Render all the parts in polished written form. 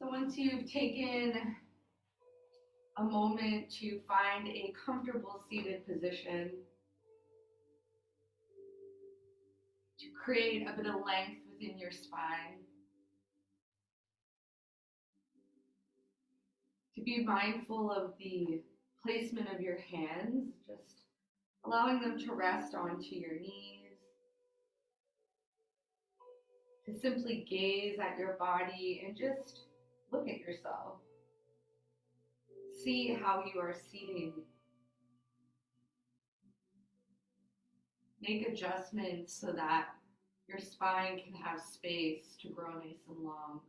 So once you've taken a moment to find a comfortable seated position, to create a bit of length within your spine, to be mindful of the placement of your hands, just allowing them to rest onto your knees, to simply gaze at your body and just look at yourself. See how you are seating. Make adjustments so that your spine can have space to grow nice and long.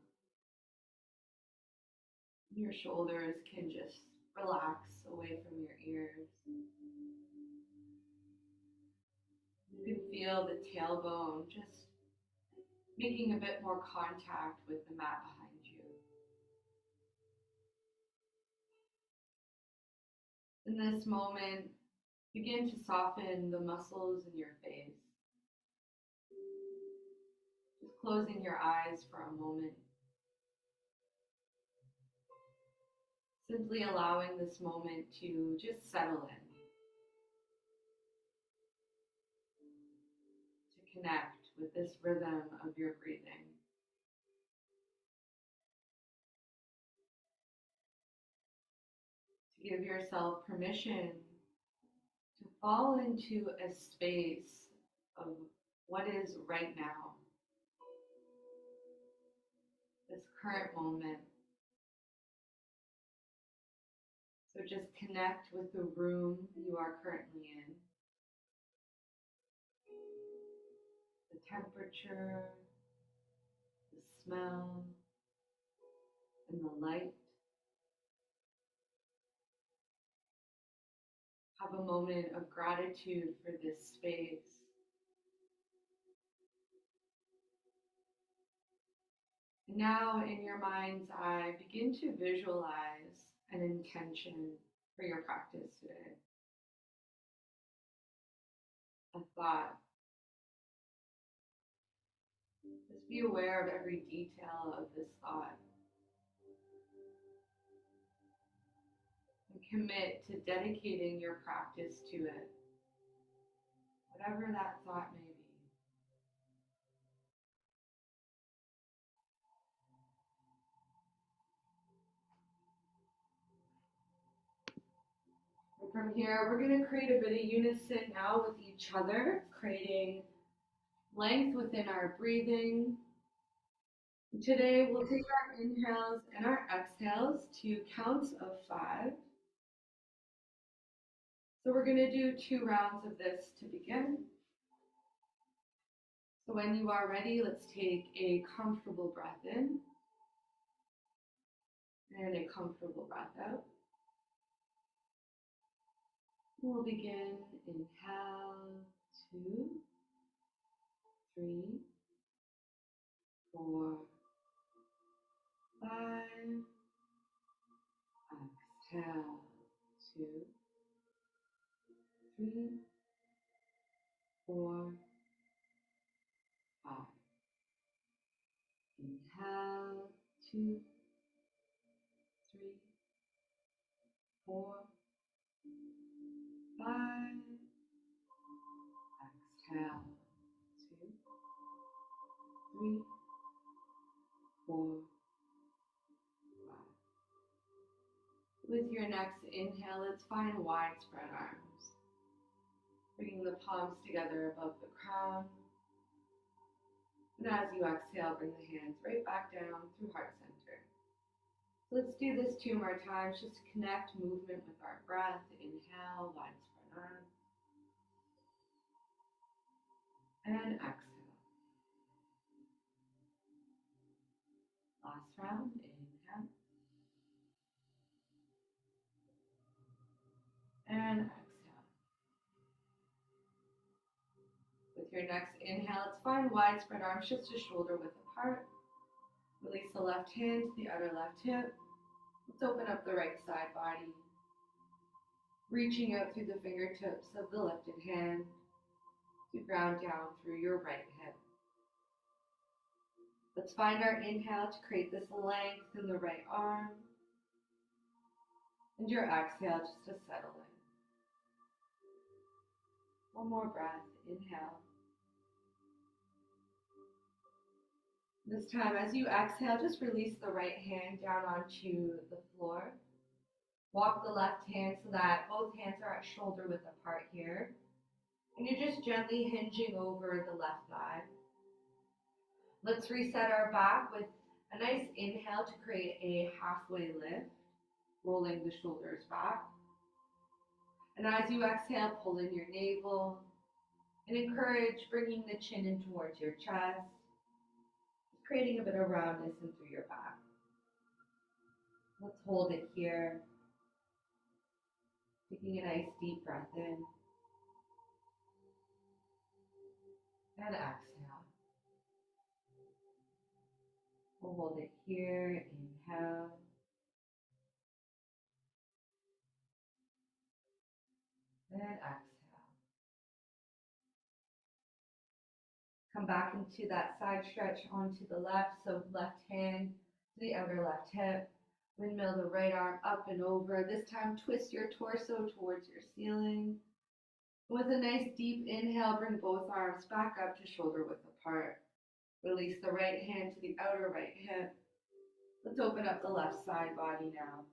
Your shoulders can just relax away from your ears. You can feel the tailbone just making a bit more contact with the mat behind you. In this moment, begin to soften the muscles in your face. Just closing your eyes for a moment. Simply allowing this moment to just settle in. To connect with this rhythm of your breathing. To give yourself permission to fall into a space of what is right now, this current moment. So just connect with the room you are currently in, the temperature, the smell, and the light. Have a moment of gratitude for this space. And now, in your mind's eye, begin to visualize an intention for your practice today. A thought. Just be aware of every detail of this thought. And commit to dedicating your practice to it, whatever that thought may be. From here, we're going to create a bit of unison now with each other, creating length within our breathing. Today, we'll take our inhales and our exhales to counts of 5. So we're going to do 2 rounds of this to begin. So when you are ready, let's take a comfortable breath in and a comfortable breath out. We'll begin. Inhale, 2, 3, 4, 5. Exhale, 2, 3, 4, 5. Inhale, 2, 3, 4, 5. Exhale, 2, 3, 4, 5. With your next inhale, let's find widespread arms. Bringing the palms together above the crown. And as you exhale, bring the hands right back down through heart center. So let's do this 2 more times just to connect movement with our breath. Inhale, widespread arms. And exhale. Last round, inhale. And exhale. With your next inhale, let's find widespread arms just a shoulder width apart. Release the left hand to the outer left hip. Let's open up the right side body. Reaching out through the fingertips of the lifted hand to ground down through your right hip. Let's find our inhale to create this length in the right arm. And your exhale just to settle in. One more breath. Inhale. This time, as you exhale, just release the right hand down onto the floor. Walk the left hand so that both hands are at shoulder width apart here. And you're just gently hinging over the left thigh. Let's reset our back with a nice inhale to create a halfway lift, rolling the shoulders back. And as you exhale, pull in your navel and encourage bringing the chin in towards your chest, creating a bit of roundness in through your back. Let's hold it here. Taking a nice deep breath in and exhale. We'll hold it here. Inhale. And exhale. Come back into that side stretch onto the left. So left hand to the outer left hip. Windmill the right arm up and over. This time twist your torso towards your ceiling. With a nice deep inhale, bring both arms back up to shoulder width apart. Release the right hand to the outer right hip. Let's open up the left side body now.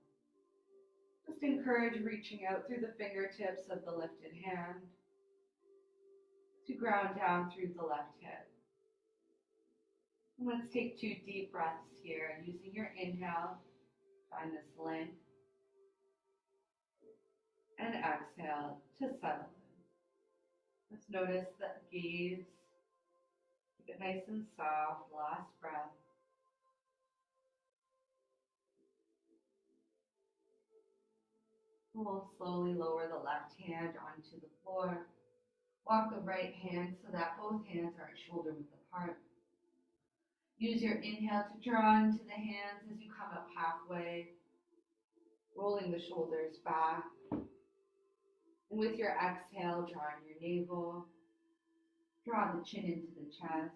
Just encourage reaching out through the fingertips of the lifted hand to ground down through the left hip. And let's take 2 deep breaths here using your inhale. Find this length. And exhale to settle in. Let's notice that gaze. Keep it nice and soft. Last breath. We'll slowly lower the left hand onto the floor. Walk the right hand so that both hands are at shoulder width apart. Use your inhale to draw into the hands as you come up halfway, rolling the shoulders back. And with your exhale, draw in your navel. Draw the chin into the chest.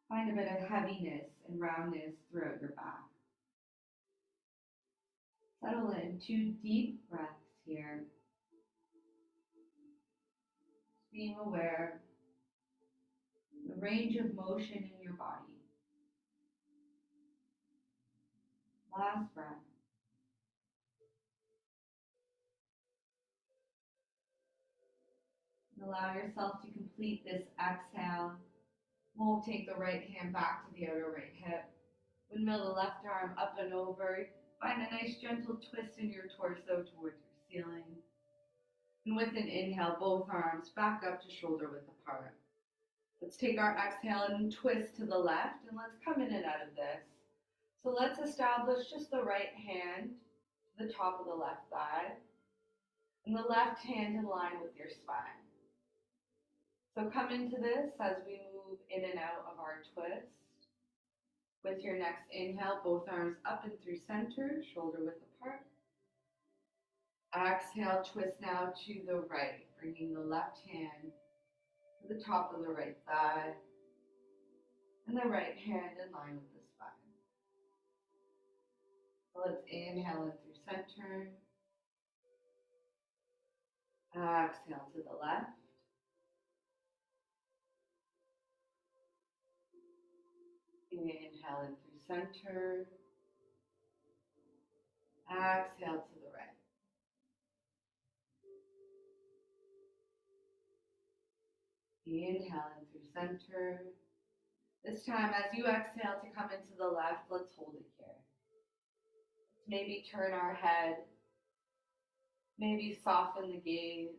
Find a bit of heaviness and roundness throughout your back. Settle in. 2 deep breaths here. Being aware of the range of motion in your body. Last breath. And allow yourself to complete this exhale. We'll take the right hand back to the outer right hip. Windmill the left arm up and over. Find a nice gentle twist in your torso towards your ceiling. And with an inhale, both arms back up to shoulder width apart. Let's take our exhale and twist to the left, and let's come in and out of this. So let's establish just the right hand to the top of the left thigh, and the left hand in line with your spine. So come into this as we move in and out of our twist. With your next inhale, both arms up and through center, shoulder width apart. Exhale, twist now to the right, bringing the left hand to the top of the right thigh, and the right hand in line with the spine. So let's inhale in through center. Exhale to the left. Inhale in through center. Exhale to the right. Inhale in through center. This time, as you exhale to come into the left, let's hold it here. Let's maybe turn our head, maybe soften the gaze.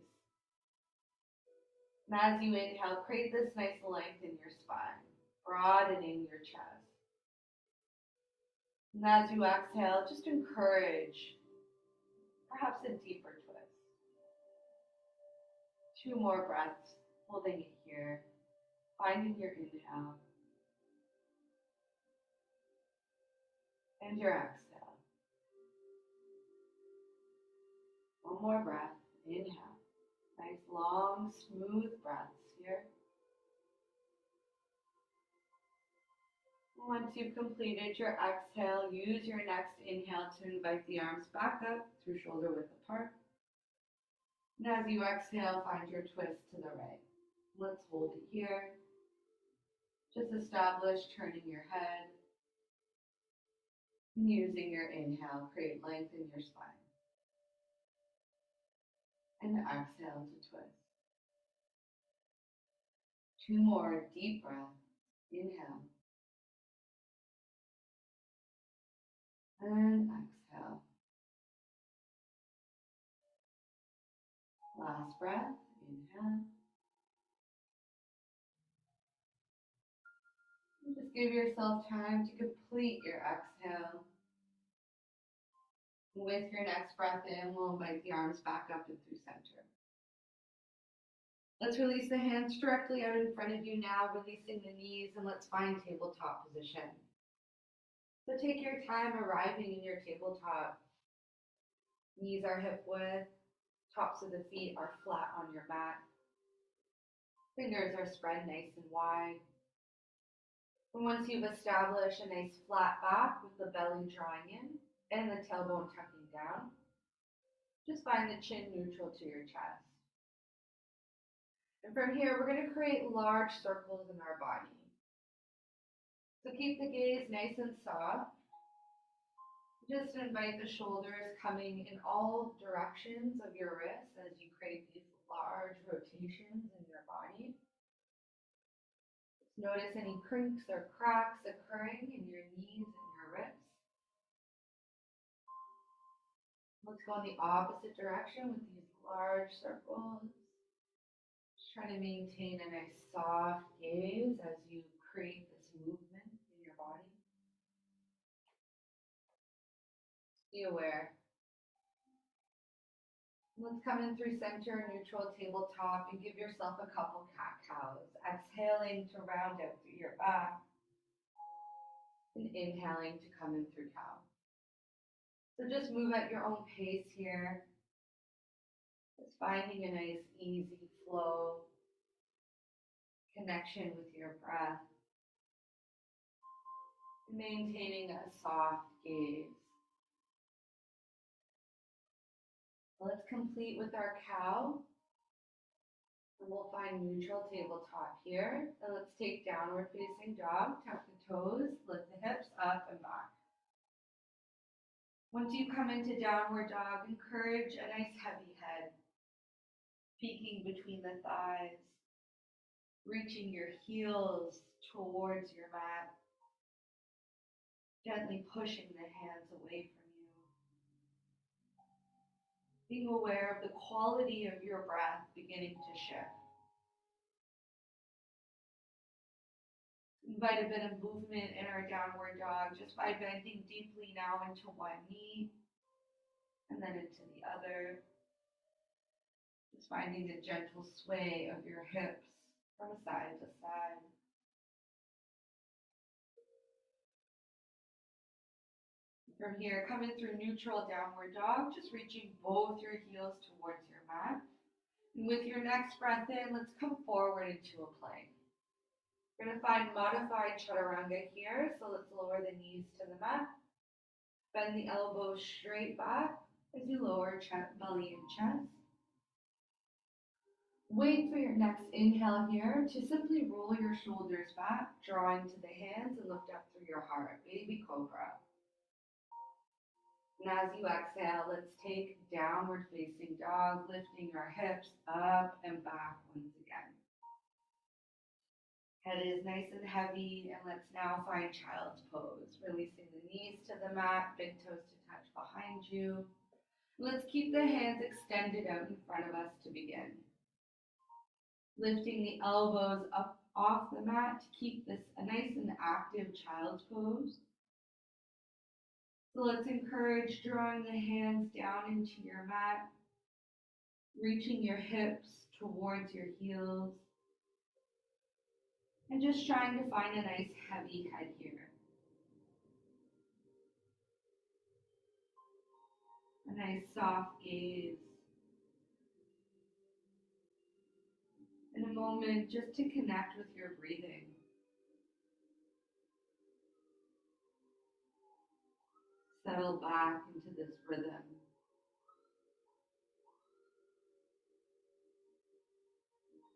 And as you inhale, create this nice length in your spine, broadening your chest. And as you exhale, just encourage perhaps a deeper twist. 2 more breaths, holding it here, finding your inhale and your exhale. 1 more breath, inhale. Nice long, smooth breaths here. Once you've completed your exhale, use your next inhale to invite the arms back up through shoulder width apart. And as you exhale, find your twist to the right. Let's hold it here. Just establish turning your head. And using your inhale, create length in your spine. And exhale to twist. 2 more deep breaths. Inhale. And exhale. Last breath. Inhale. And just give yourself time to complete your exhale. With your next breath in, we'll invite the arms back up and through center. Let's release the hands directly out in front of you now, releasing the knees, and let's find tabletop position. So take your time arriving in your tabletop. Knees are hip width, tops of the feet are flat on your mat. Fingers are spread nice and wide. And once you've established a nice flat back with the belly drawing in and the tailbone tucking down, just find the chin neutral to your chest. And from here, we're going to create large circles in our body. So keep the gaze nice and soft. Just invite the shoulders coming in all directions of your wrists as you create these large rotations in your body. Just notice any crinks or cracks occurring in your knees and your wrists. Let's go in the opposite direction with these large circles. Just try to maintain a nice soft gaze as you create this movement in your body. Be aware. Let's come in through center, neutral tabletop, and give yourself a couple cat-cows. Exhaling to round out through your back, and inhaling to come in through cow. So just move at your own pace here. Just finding a nice, easy flow, connection with your breath, and maintaining a soft gaze. Let's complete with our cow. And we'll find neutral tabletop here. And let's take downward facing dog, tuck the toes, lift the hips up and back. Once you come into downward dog, encourage a nice heavy head, peeking between the thighs, reaching your heels towards your mat, gently pushing the hands away from you. Being aware of the quality of your breath beginning to shift. Invite a bit of movement in our downward dog just by bending deeply now into one knee and then into the other. Just finding the gentle sway of your hips from side to side. From here, coming through neutral downward dog, just reaching both your heels towards your mat. And with your next breath in, let's come forward into a plank. We're going to find modified chaturanga here, so let's lower the knees to the mat. Bend the elbows straight back as you lower belly and chest. Wait for your next inhale here to simply roll your shoulders back, drawing to the hands and lift up through your heart, baby cobra. And as you exhale, let's take downward facing dog, lifting our hips up and back once again. Head is nice and heavy, and let's now find child's pose. Releasing the knees to the mat, big toes to touch behind you. Let's keep the hands extended out in front of us to begin. Lifting the elbows up off the mat to keep this a nice and active child's pose. So let's encourage drawing the hands down into your mat, reaching your hips towards your heels, and just trying to find a nice heavy head here. A nice soft gaze. In a moment, just to connect with your breathing. settle back into this rhythm.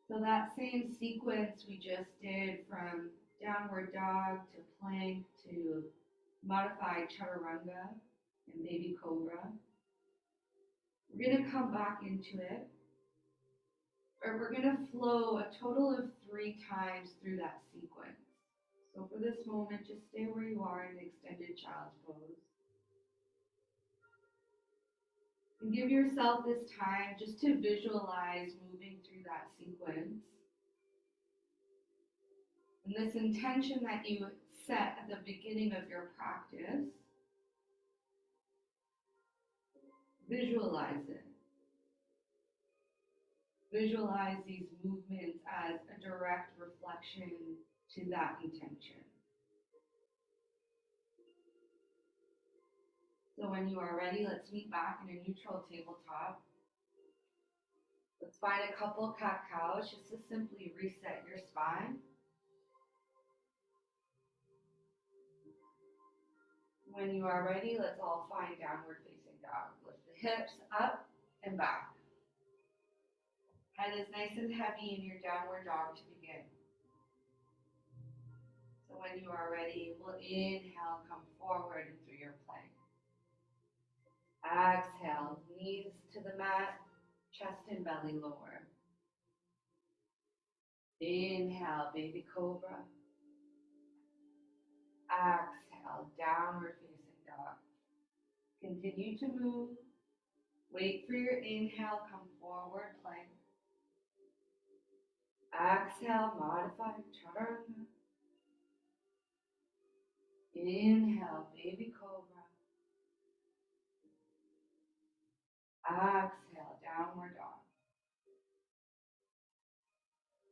So that same sequence we just did from downward dog to plank to modified chaturanga and baby cobra, we're going to come back into it, or we're going to flow a total of 3 times through that sequence. So for this moment, just stay where you are in extended child's pose. And give yourself this time just to visualize moving through that sequence. And this intention that you set at the beginning of your practice, visualize it. Visualize these movements as a direct reflection to that intention. So when you are ready, let's meet back in a neutral tabletop. Let's find a couple cat-cows just to simply reset your spine. When you are ready, let's all find downward facing dog. Lift the hips up and back. Head is nice and heavy in your downward dog to begin. So when you are ready, we'll inhale, come forward and through your plank. Exhale, knees to the mat, chest and belly lower. Inhale, baby cobra. Exhale, downward facing dog. Continue to move. Wait for your inhale, come forward, plank. Exhale, modified chaturanga. Inhale, baby cobra. Exhale, downward dog.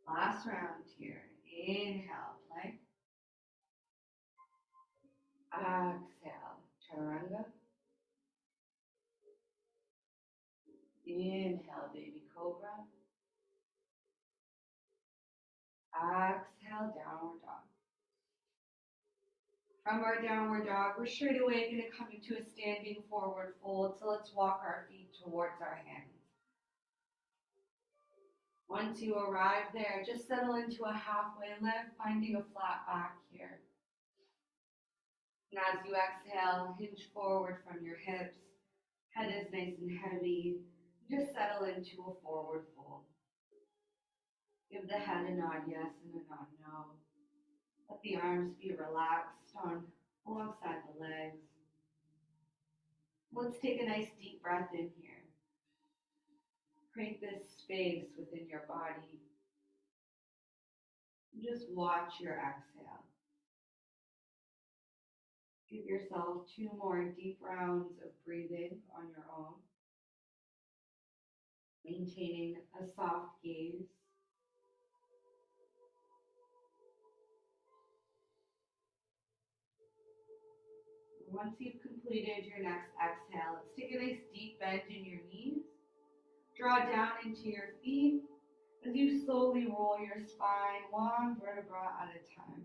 Last round here. Inhale, plank. Exhale, chaturanga. Inhale, baby cobra. Exhale, downward dog. From our downward dog, we're straight away going to come into a standing forward fold. So let's walk our feet towards our hands. Once you arrive there, just settle into a halfway lift, finding a flat back here. And as you exhale, hinge forward from your hips. Head is nice and heavy. Just settle into a forward fold. Give the head a nod yes and a nod no. Let the arms be relaxed alongside the legs. Let's take a nice deep breath in here. Create this space within your body. Just watch your exhale. Give yourself 2 more deep rounds of breathing on your own. Maintaining a soft gaze. Once you've completed your next exhale, let's take a nice deep bend in your knees. Draw down into your feet as you slowly roll your spine 1 vertebra at a time.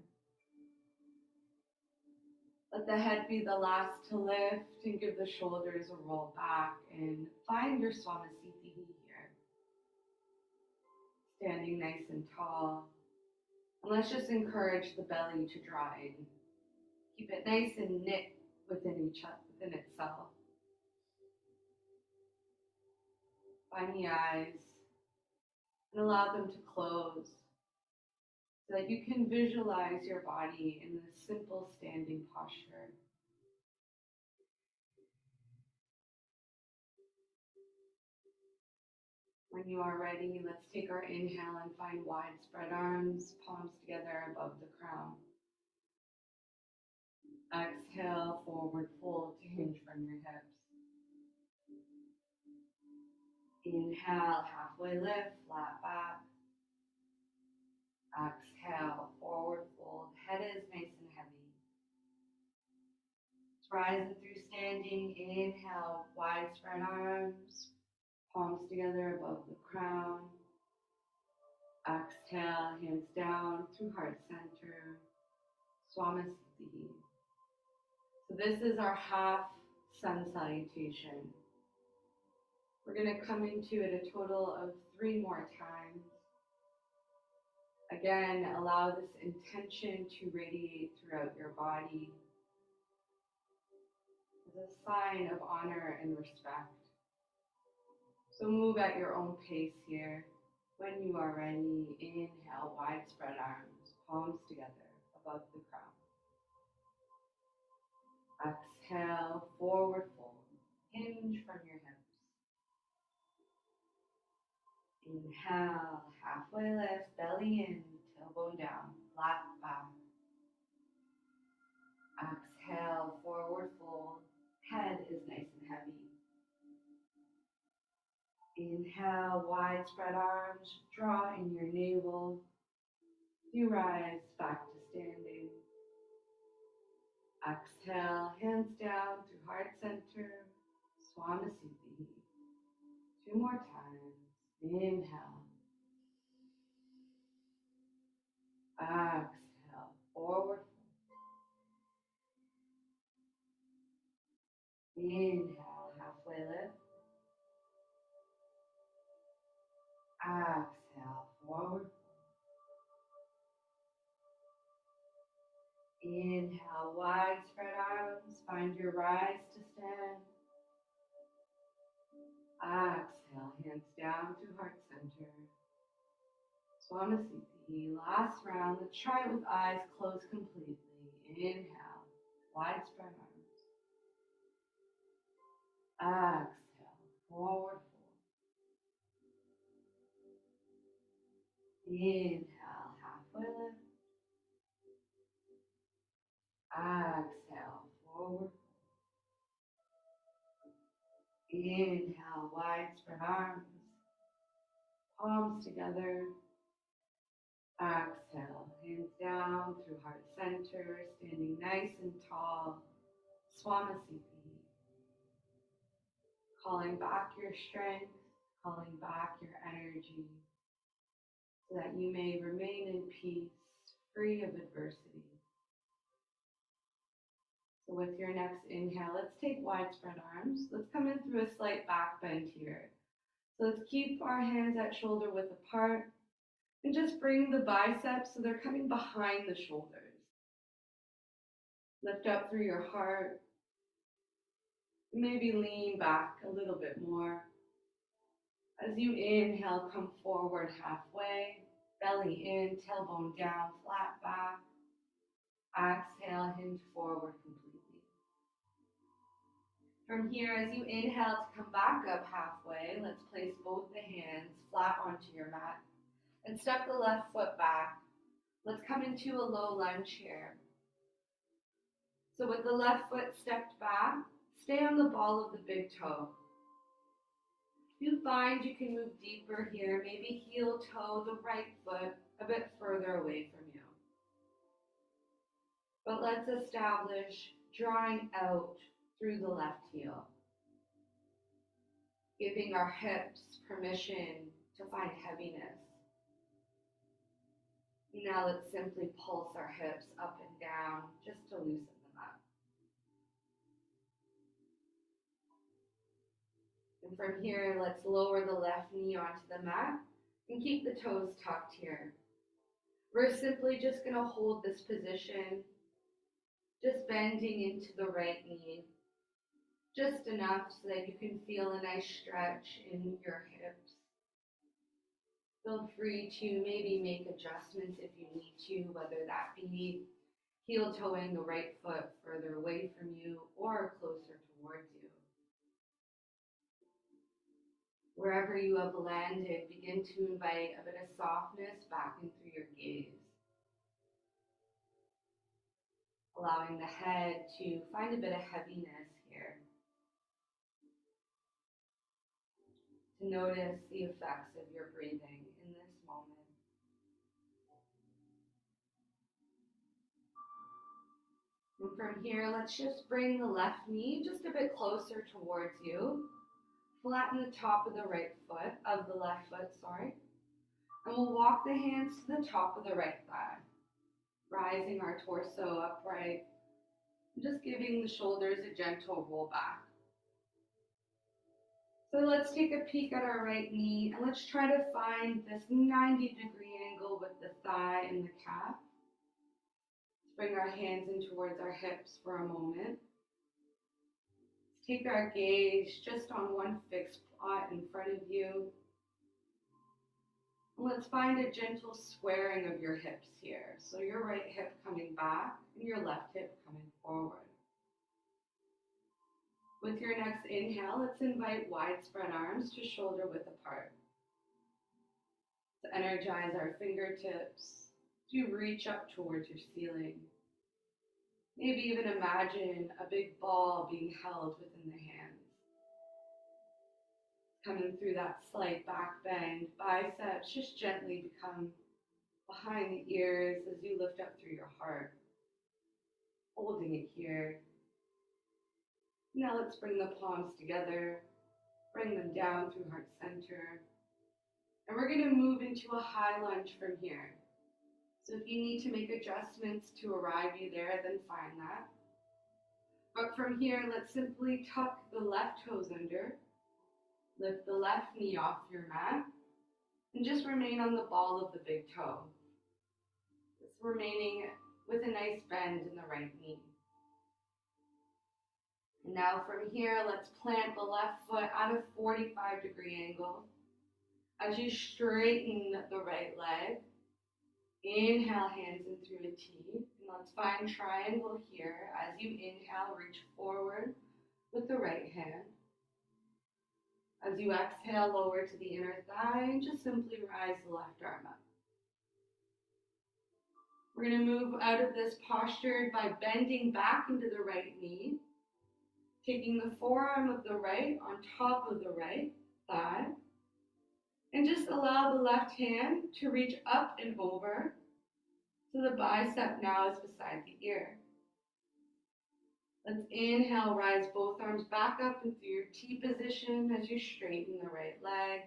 Let the head be the last to lift and give the shoulders a roll back and find your Swamasthiti here. Standing nice and tall. And let's just encourage the belly to draw in. Keep it nice and knit within itself. Find the eyes and allow them to close so that you can visualize your body in this simple standing posture. When you are ready, let's take our inhale and find wide spread arms, palms together above the crown. Exhale, forward fold to hinge from your hips. Inhale, halfway lift, flat back. Exhale, forward fold. Head is nice and heavy. It's rising through standing. Inhale, wide spread arms, palms together above the crown. Exhale, hands down through heart center. Swamasthiti. So this is our half sun salutation. We're going to come into it a total of 3 more times. Again, allow this intention to radiate throughout your body as a sign of honor and respect. So move at your own pace here. When you are ready, inhale, wide spread arms, palms together above the crown. Exhale, forward fold. Hinge from your hips. Inhale, halfway lift, belly in, tailbone down, flat back. Exhale, forward fold. Head is nice and heavy. Inhale, wide spread arms, draw in your navel. You rise back to standing. Exhale, hands down through heart center, Swamasthiti. 2 more times. Inhale. Exhale, forward. Inhale, halfway lift. Exhale, forward. Inhale, wide spread arms. Find your rise to stand. Exhale, hands down to heart center. Swamasthiti. Last round. Let's try it with eyes closed completely. Inhale, wide spread arms. Exhale, forward fold. Inhale, halfway lift. Exhale, forward. Inhale, wide spread arms. Palms together. Exhale, hands down through heart center, standing nice and tall. Swamasthiti. Calling back your strength, calling back your energy, so that you may remain in peace, free of adversity. So with your next inhale, let's take wide spread arms. Let's come in through a slight back bend here. So let's keep our hands at shoulder width apart and just bring the biceps so they're coming behind the shoulders. Lift up through your heart. Maybe lean back a little bit more. As you inhale, come forward halfway. Belly in, tailbone down, flat back. Exhale, hinge forward completely. From here, as you inhale to come back up halfway, let's place both the hands flat onto your mat and step the left foot back. Let's come into a low lunge here. So with the left foot stepped back, stay on the ball of the big toe. If you find you can move deeper here, maybe heel toe the right foot a bit further away from you. But let's establish drawing out through the left heel, giving our hips permission to find heaviness. Now let's simply pulse our hips up and down just to loosen them up. And from here, let's lower the left knee onto the mat and keep the toes tucked here. We're simply just going to hold this position, just bending into the right knee, just enough so that you can feel a nice stretch in your hips. Feel free to maybe make adjustments if you need to, whether that be heel toeing the right foot further away from you or closer towards you. Wherever you have landed, begin to invite a bit of softness back in through your gaze. Allowing the head to find a bit of heaviness here. To notice the effects of your breathing in this moment. And from here, let's just bring the left knee just a bit closer towards you. Flatten the top of the right foot, of the left foot, sorry. And we'll walk the hands to the top of the right thigh. Rising our torso upright. Just giving the shoulders a gentle roll back. So let's take a peek at our right knee and let's try to find this 90-degree angle with the thigh and the calf. Let's bring our hands in towards our hips for a moment. Let's take our gaze just on one fixed spot in front of you. And let's find a gentle squaring of your hips here. So your right hip coming back and your left hip coming forward. With your next inhale, let's invite widespread arms to shoulder width apart. To energize our fingertips, to reach up towards your ceiling. Maybe even imagine a big ball being held within the hands. Coming through that slight back bend, biceps just gently become behind the ears as you lift up through your heart. Holding it here. Now let's bring the palms together, bring them down through heart center. And we're going to move into a high lunge from here. So if you need to make adjustments to arrive you there, then find that. But from here, let's simply tuck the left toes under, lift the left knee off your mat, and just remain on the ball of the big toe. Just remaining with a nice bend in the right knee. And now from here, let's plant the left foot at a 45-degree angle. As you straighten the right leg, inhale, hands in through a T. And let's find triangle here. As you inhale, reach forward with the right hand. As you exhale, lower to the inner thigh and just simply rise the left arm up. We're going to move out of this posture by bending back into the right knee, taking the forearm of the right on top of the right thigh, and just allow the left hand to reach up and over so the bicep now is beside the ear. Let's inhale, rise both arms back up into your T position as you straighten the right leg.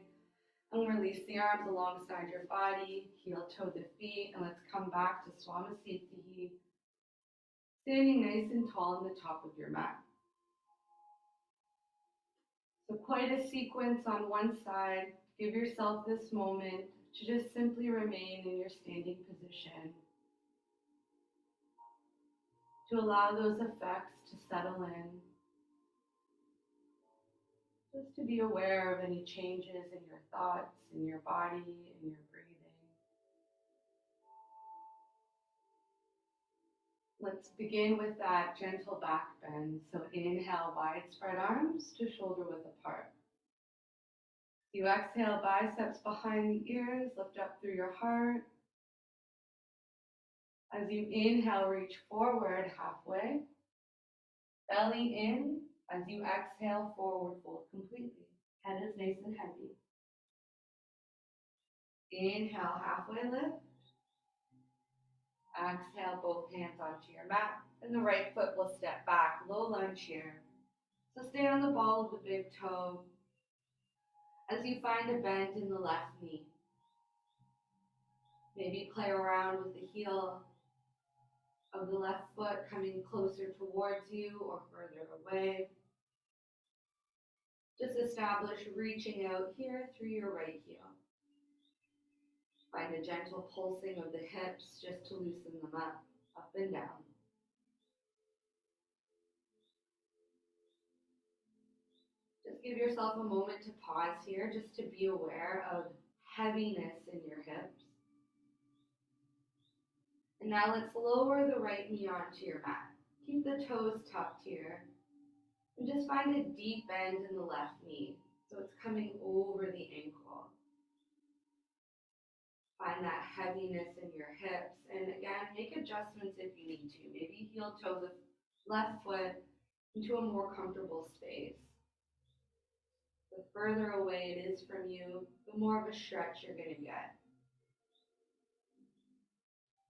And release the arms alongside your body, heel toe the feet, and let's come back to Swamasthiti. Standing nice and tall on the top of your mat. So quite a sequence on one side. Give yourself this moment to just simply remain in your standing position. To allow those effects to settle in. Just to be aware of any changes in your thoughts, in your body, in your breathing. Let's begin with that gentle back bend. So inhale, wide spread arms to shoulder width apart. You exhale, biceps behind the ears, lift up through your heart. As you inhale, reach forward halfway. Belly in. As you exhale, forward fold completely. Head is nice and heavy. Inhale, halfway lift. Exhale, both hands onto your mat. And the right foot will step back, low lunge here. So stay on the ball of the big toe as you find a bend in the left knee. Maybe play around with the heel of the left foot coming closer towards you or further away. Just establish reaching out here through your right heel. Find a gentle pulsing of the hips just to loosen them up and down. Just give yourself a moment to pause here just to be aware of heaviness in your hips. And now let's lower the right knee onto your mat. Keep the toes tucked here. And just find a deep bend in the left knee. So it's coming over the ankle. Find that heaviness in your hips. And again, make adjustments if you need to. Maybe heel toe the left foot into a more comfortable space. The further away it is from you, the more of a stretch you're going to get.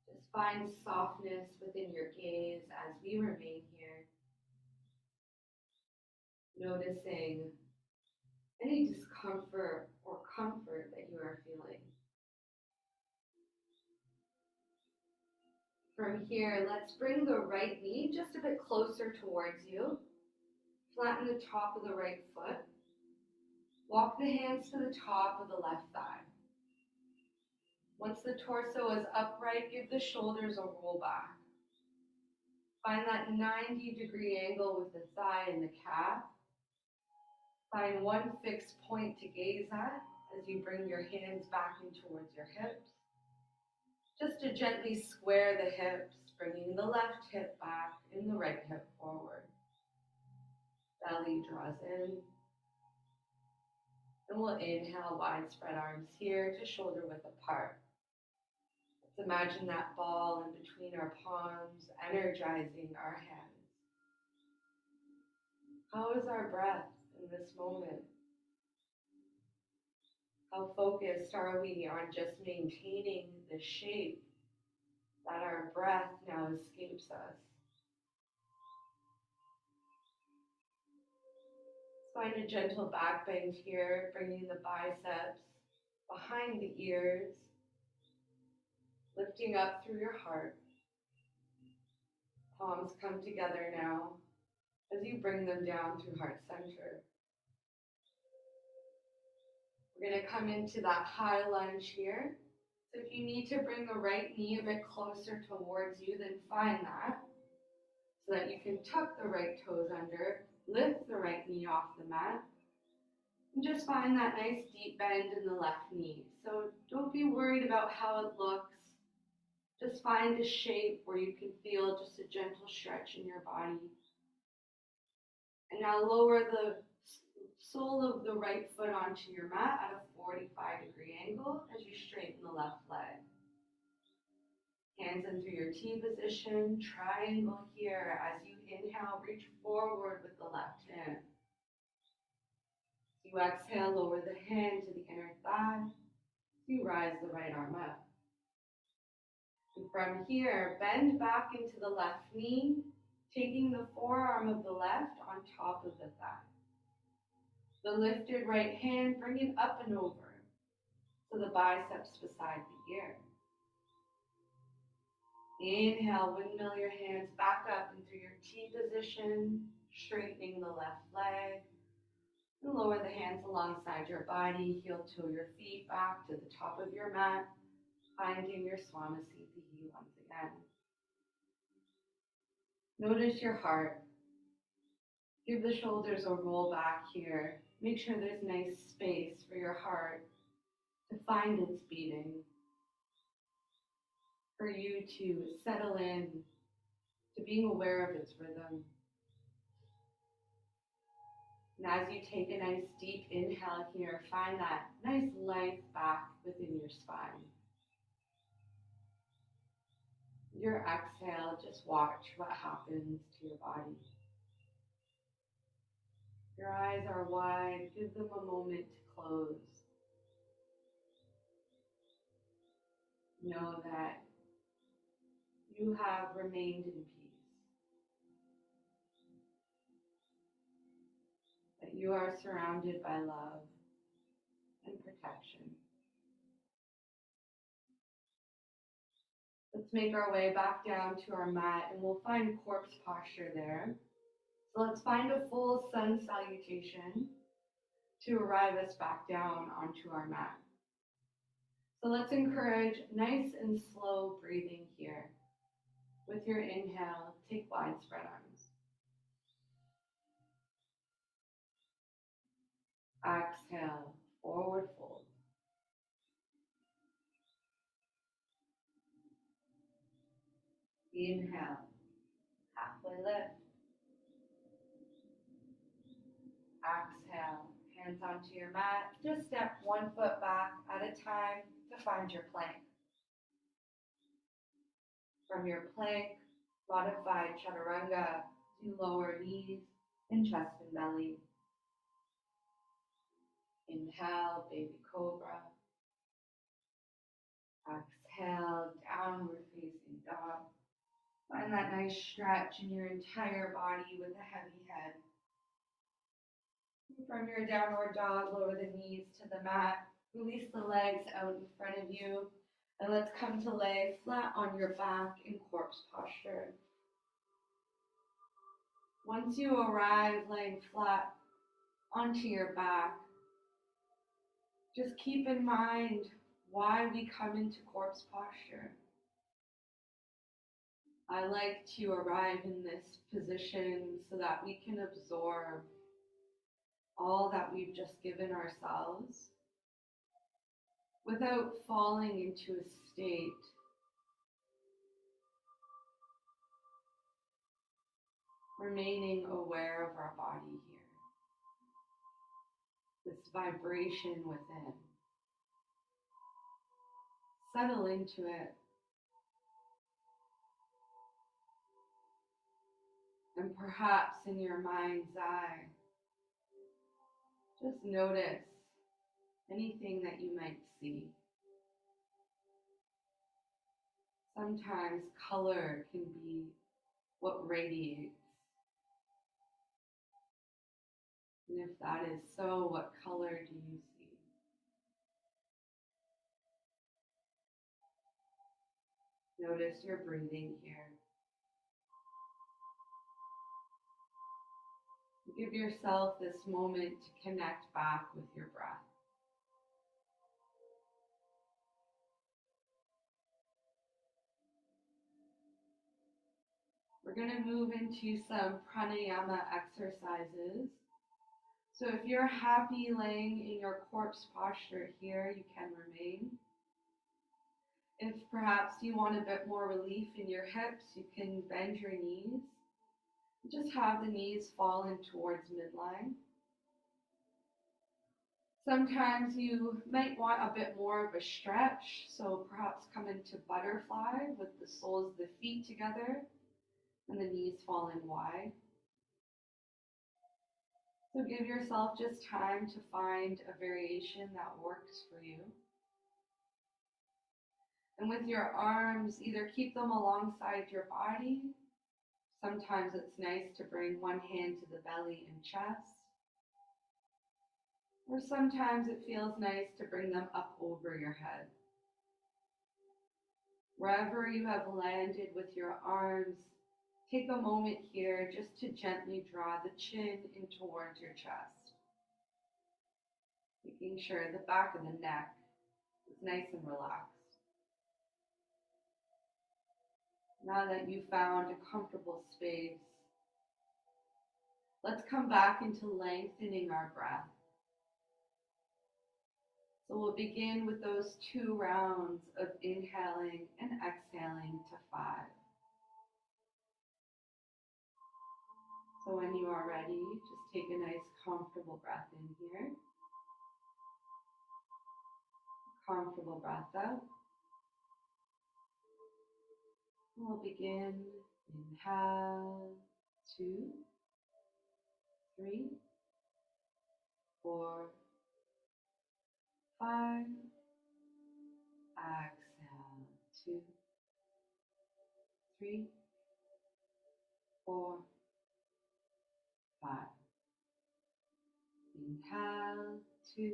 Just find softness within your gaze as we remain here. Noticing any discomfort or comfort that you are feeling. From here, let's bring the right knee just a bit closer towards you. Flatten the top of the right foot. Walk the hands to the top of the left thigh. Once the torso is upright, give the shoulders a roll back. Find that 90-degree angle with the thigh and the calf. Find one fixed point to gaze at as you bring your hands back in towards your hips. Just to gently square the hips, bringing the left hip back and the right hip forward. Belly draws in. And we'll inhale, wide spread arms here to shoulder width apart. Let's imagine that ball in between our palms, energizing our hands. How is our breath in this moment? How focused are we on just maintaining the shape that our breath now escapes us? Find a gentle back bend here, bringing the biceps behind the ears, lifting up through your heart. Palms come together now as you bring them down through heart center. We're going to come into that high lunge here. So if you need to bring the right knee a bit closer towards you, then find that so that you can tuck the right toes under, lift the right knee off the mat, and just find that nice deep bend in the left knee. So don't be worried about how it looks. Just find a shape where you can feel just a gentle stretch in your body. And now lower the sole of the right foot onto your mat at a 45-degree angle as you straighten the left leg. Hands in through your T position, triangle here. As you inhale, reach forward with the left hand. As you exhale, lower the hand to the inner thigh. As you rise the right arm up. And from here, bend back into the left knee, taking the forearm of the left on top of the thigh. The lifted right hand, bring it up and over to the biceps beside the ear. Inhale, windmill your hands back up into your T position, straightening the left leg. And lower the hands alongside your body, heel toe your feet back to the top of your mat, finding your Swamasthiti once again. Notice your heart. Give the shoulders a roll back here. Make sure there's nice space for your heart to find its beating, for you to settle in to being aware of its rhythm. And as you take a nice deep inhale here, find that nice length back within your spine. Your exhale, just watch what happens to your body. Your eyes are wide, give them a moment to close. Know that you have remained in peace, that you are surrounded by love and protection. Let's make our way back down to our mat and we'll find corpse posture there. So let's find a full sun salutation to arrive us back down onto our mat. So let's encourage nice and slow breathing here. With your inhale, take wide spread arms. Exhale, forward fold. Inhale, halfway lift. Exhale, hands onto your mat. Just step one foot back at a time to find your plank. From your plank, modified chaturanga to lower knees and chest and belly. Inhale, baby cobra. Exhale, downward facing dog. Find that nice stretch in your entire body with a heavy head. From your downward dog, lower the knees to the mat. Release the legs out in front of you. And let's come to lay flat on your back in corpse posture. Once you arrive laying flat onto your back, Just keep in mind why we come into corpse posture. I like to arrive in this position so that we can absorb all that we've just given ourselves without falling into a state remaining aware of our body here. This vibration within. Settle into it. And perhaps in your mind's eye, just notice anything that you might see. Sometimes color can be what radiates. And if that is so, what color do you see? Notice your breathing here. Give yourself this moment to connect back with your breath. We're going to move into some pranayama exercises. So if you're happy laying in your corpse posture here, you can remain. If perhaps you want a bit more relief in your hips, you can bend your knees. Just have the knees fall in towards midline. Sometimes you might want a bit more of a stretch, so perhaps come into butterfly with the soles of the feet together and the knees fall in wide. So give yourself just time to find a variation that works for you. And with your arms, either keep them alongside your body. Sometimes it's nice to bring one hand to the belly and chest. Or sometimes it feels nice to bring them up over your head. Wherever you have landed with your arms, take a moment here just to gently draw the chin in towards your chest. Making sure the back of the neck is nice and relaxed. Now that you've found a comfortable space, let's come back into lengthening our breath. So we'll begin with those 2 rounds of inhaling and exhaling to 5. So when you are ready, just take a nice comfortable breath in here. Comfortable breath out. We'll begin. Inhale, 2, 3, 4, 5. Exhale, 2, 3, 4, 5. Inhale, 2,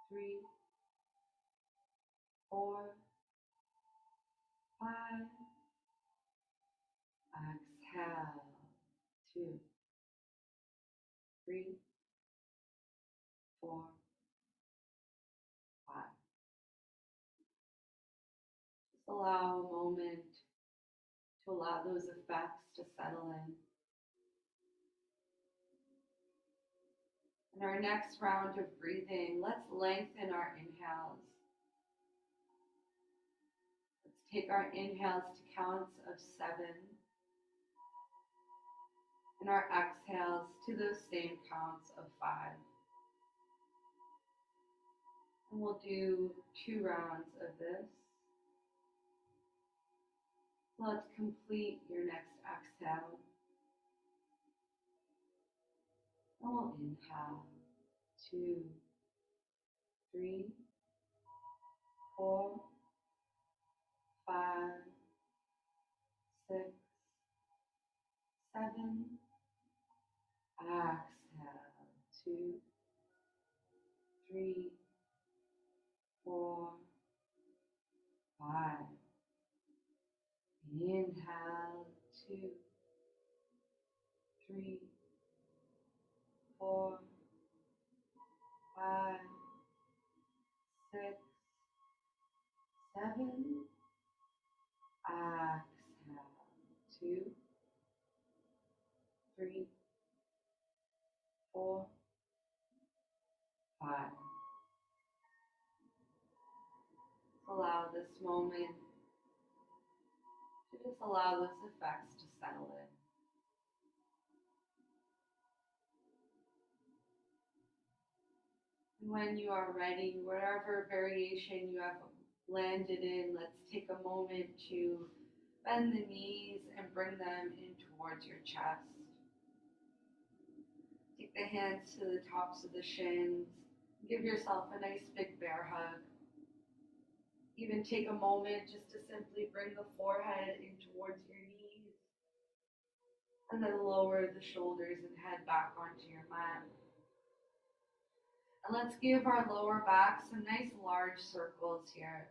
3, 4, 5. Exhale, 2, 3, 4, 5. Just allow a moment to allow those effects to settle in. In our next round of breathing, let's lengthen our inhales. Let's take our inhales to counts of 7 and our exhales to those same counts of 5. And we'll do 2 rounds of this. Let's complete your next exhale. And we'll inhale, 2, 3, 4, 5, 6, 7. Exhale, 2, 3, 4, 5. Inhale, 2, 3, 4, 5. 7. Exhale. 2, 3, 4, 5. Allow this moment to just allow those effects to settle in. And when you are ready, whatever variation you have landed in, let's take a moment to bend the knees and bring them in towards your chest. Take the hands to the tops of the shins. Give yourself a nice big bear hug. Even take a moment just to simply bring the forehead in towards your knees. And then lower the shoulders and head back onto your mat. And let's give our lower back some nice large circles here.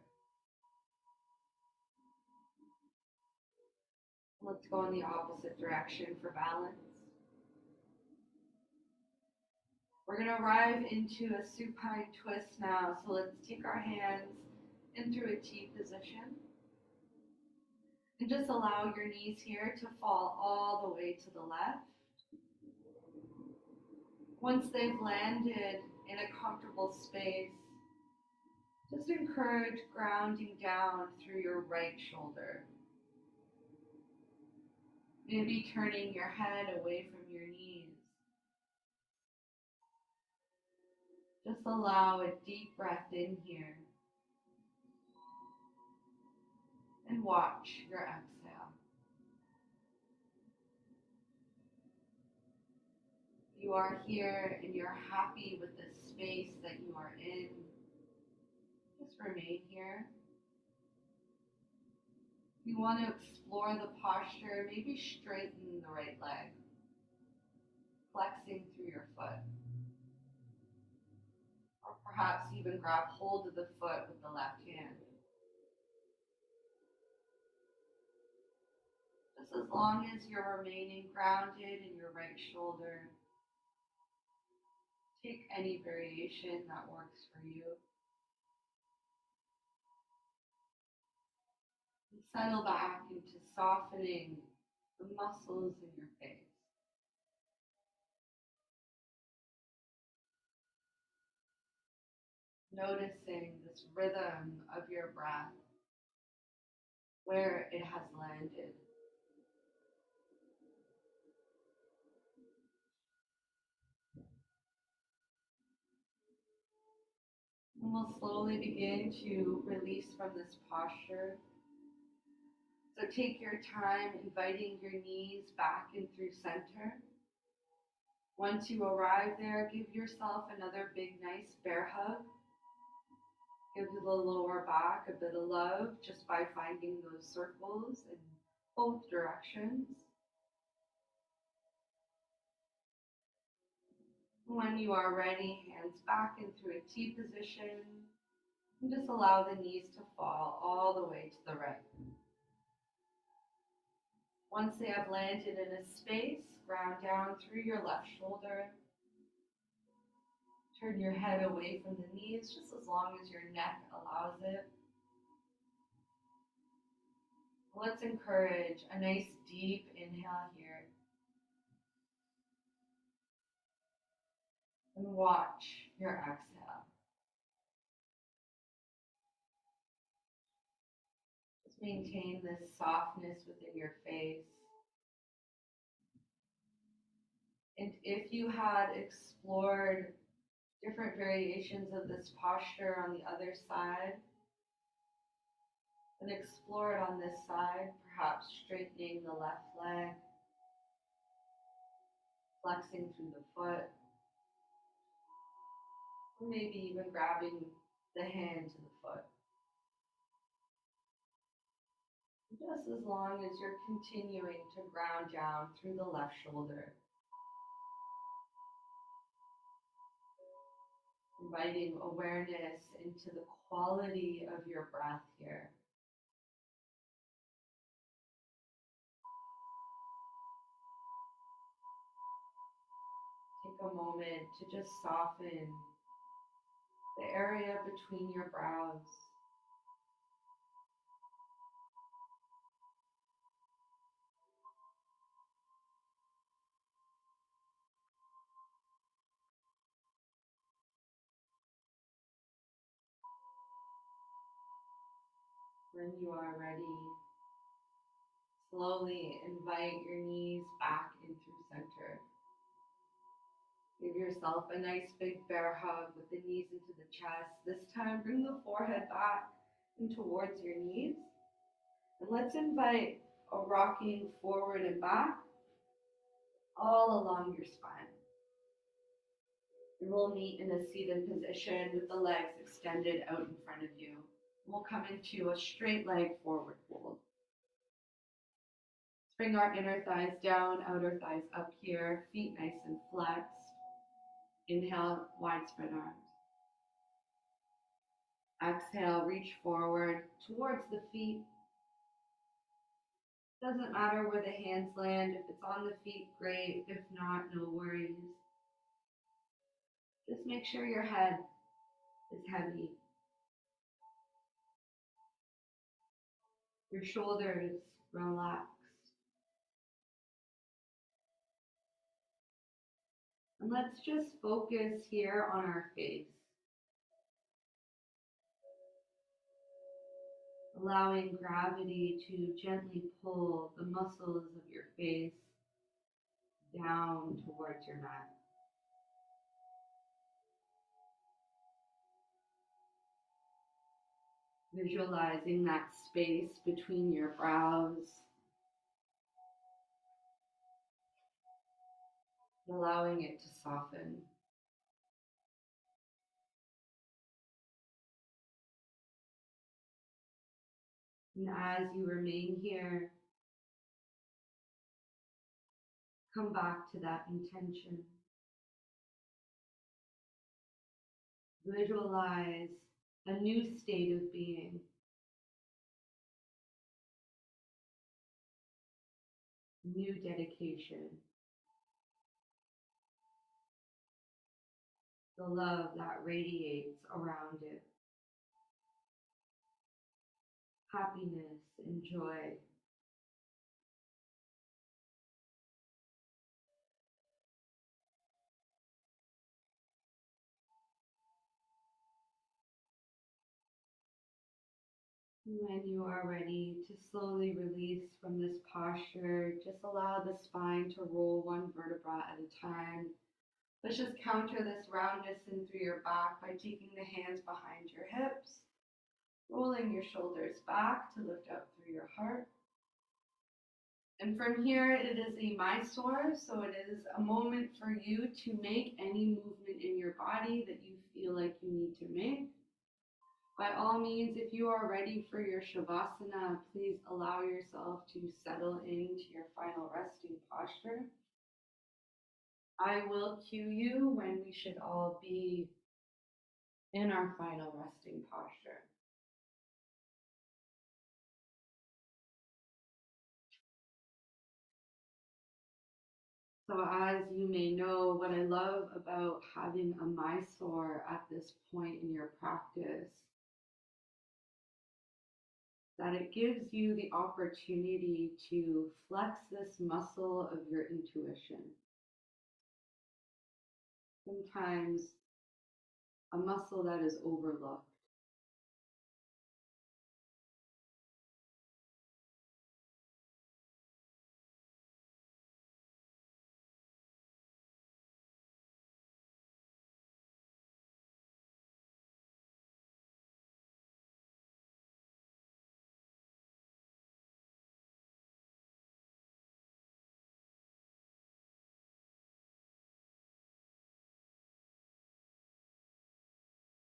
Let's go in the opposite direction for balance. We're going to arrive into a supine twist now. So let's take our hands in through a T position. And just allow your knees here to fall all the way to the left. Once they've landed in a comfortable space, just encourage grounding down through your right shoulder. Maybe turning your head away from your knees. Just allow a deep breath in here. And watch your exhale. You are here and you're happy with the space that you are in. Just remain here. If you want to explore the posture, maybe straighten the right leg, flexing through your foot. Or perhaps even grab hold of the foot with the left hand. Just as long as you're remaining grounded in your right shoulder, take any variation that works for you. And settle back into softening the muscles in your face. Noticing this rhythm of your breath, where it has landed. And we'll slowly begin to release from this posture. So take your time inviting your knees back in through center. Once you arrive there, give yourself another big, nice bear hug. Give the lower back a bit of love just by finding those circles in both directions. When you are ready, hands back into a T position. And just allow the knees to fall all the way to the right. Once they have landed in a space, ground down through your left shoulder. Turn your head away from the knees just as long as your neck allows it. Let's encourage a nice deep inhale here. And watch your exhale. Just maintain this softness within your face. And if you had explored different variations of this posture on the other side, then explore it on this side, perhaps straightening the left leg, flexing through the foot, or maybe even grabbing the hand to the foot. Just as long as you're continuing to ground down through the left shoulder. Inviting awareness into the quality of your breath here. Take a moment to just soften the area between your brows. When you are ready, slowly invite your knees back in through center. Give yourself a nice big bear hug with the knees into the chest. This time, bring the forehead back and towards your knees. And let's invite a rocking forward and back all along your spine. You will meet in a seated position with the legs extended out in front of you. We'll come into a straight leg forward fold. Let's bring our inner thighs down, outer thighs up here, feet nice and flexed. Inhale, wide spread arms. Exhale, reach forward towards the feet. Doesn't matter where the hands land. If it's on the feet, great. If not, no worries. Just make sure your head is heavy. Your shoulders relaxed. And let's just focus here on our face. Allowing gravity to gently pull the muscles of your face down towards your mat. Visualizing that space between your brows. Allowing it to soften. And as you remain here, come back to that intention. Visualize a new state of being. New dedication. The love that radiates around it. Happiness and joy. When you are ready to slowly release from this posture, just allow the spine to roll one vertebra at a time. Let's just counter this roundness in through your back by taking the hands behind your hips, rolling your shoulders back to lift up through your heart. And from here, it is a Mysore, so it is a moment for you to make any movement in your body that you feel like you need to make. By all means, if you are ready for your Shavasana, please allow yourself to settle into your final resting posture. I will cue you when we should all be in our final resting posture. So as you may know, what I love about having a Mysore at this point in your practice, that it gives you the opportunity to flex this muscle of your intuition. Sometimes a muscle that is overlooked.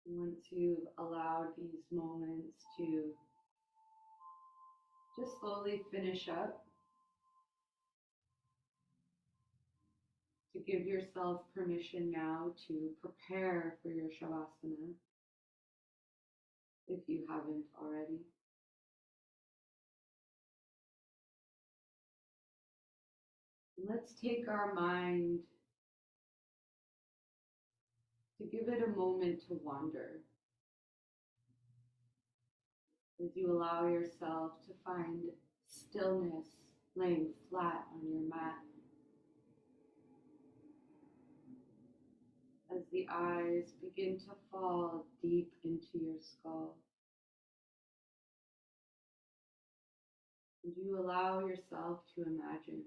Once you've allowed these moments to just slowly finish up, to give yourself permission now to prepare for your Shavasana, if you haven't already. Let's take our mind to give it a moment to wander. As you allow yourself to find stillness laying flat on your mat. As the eyes begin to fall deep into your skull. And you allow yourself to imagine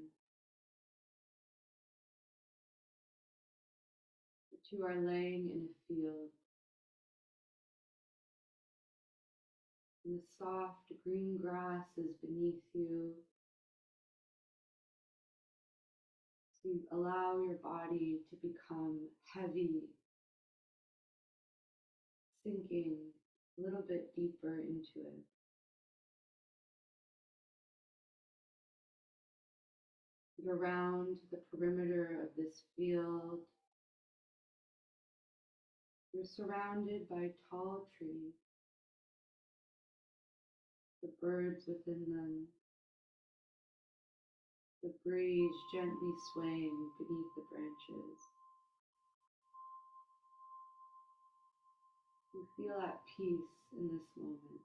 that you are laying in a field, and the soft green grass is beneath you. So you allow your body to become heavy, sinking a little bit deeper into it. And around the perimeter of this field, you're surrounded by tall trees, the birds within them, the breeze gently swaying beneath the branches. You feel at peace in this moment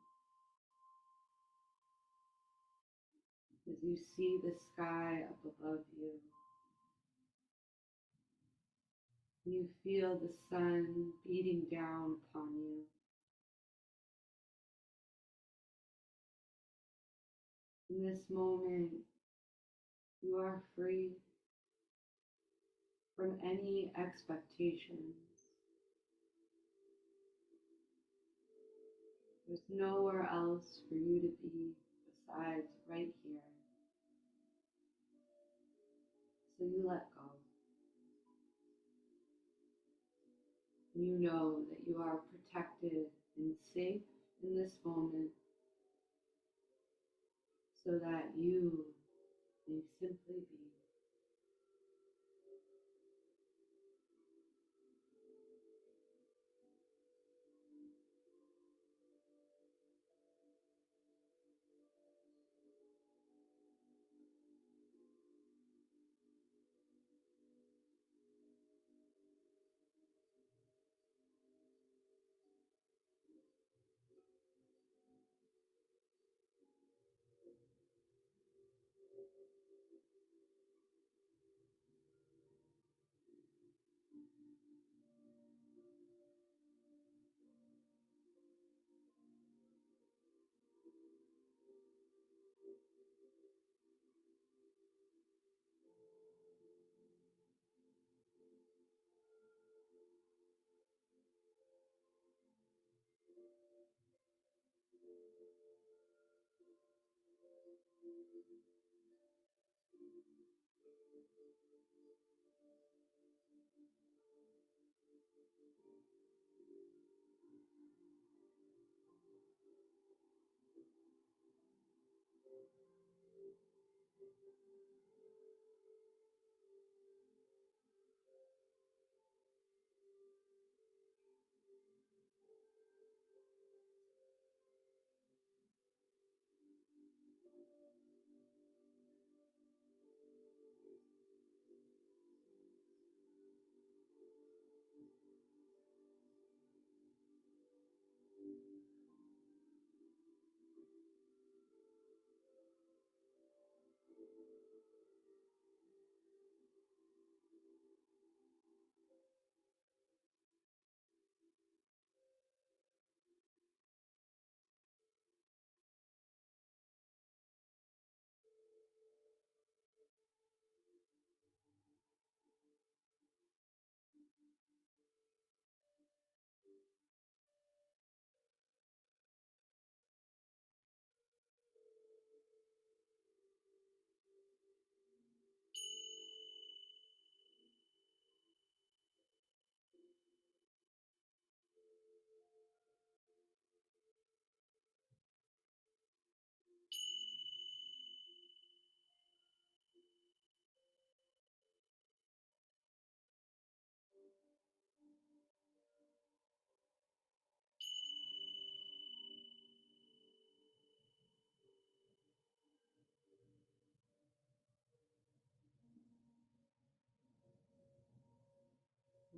as you see the sky up above you. You feel the sun beating down upon you. In this moment, you are free from any expectations. There's nowhere else for you to be besides right here. So you let go. You know that you are protected and safe in this moment so that you may simply be.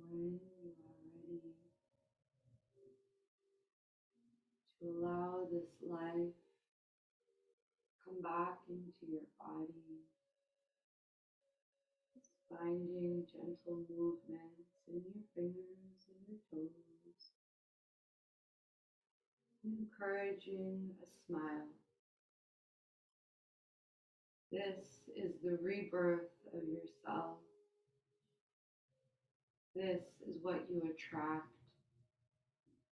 When you are ready to allow this life come back into your body, just finding gentle movements in your fingers and your toes, encouraging a smile. This is the rebirth of yourself. This is what you attract: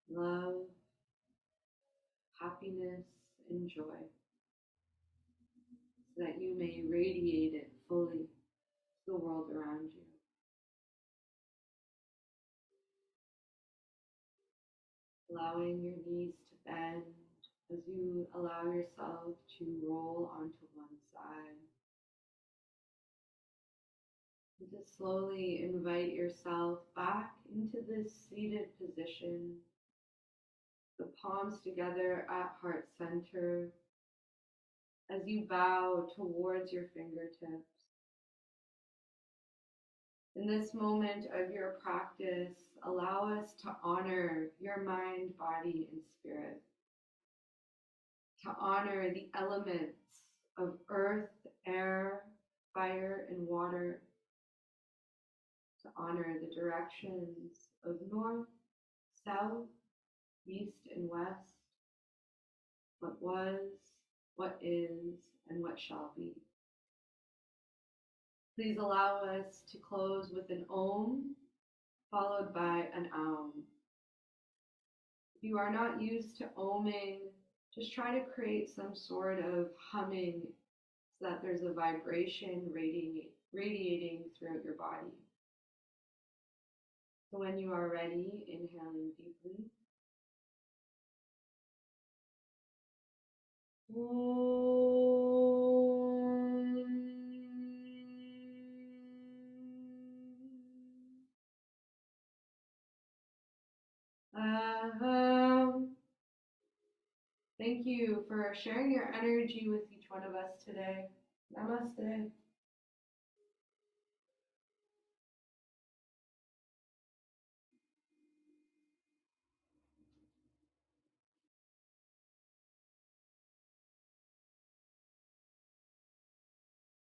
love, happiness, and joy, so that you may radiate it fully to the world around you. Allowing your knees to bend as you allow yourself to roll onto one side. And to slowly invite yourself back into this seated position, the palms together at heart center, as you bow towards your fingertips. In this moment of your practice, allow us to honor your mind, body, and spirit, to honor the elements of earth, air, fire, and water, to honor the directions of north, south, east, and west, what was, what is, and what shall be. Please allow us to close with an Om, followed by an Aum. If you are not used to Oming, just try to create some sort of humming so that there's a vibration radiating throughout your body. So when you are ready, inhaling deeply. Thank you for sharing your energy with each one of us today. Namaste.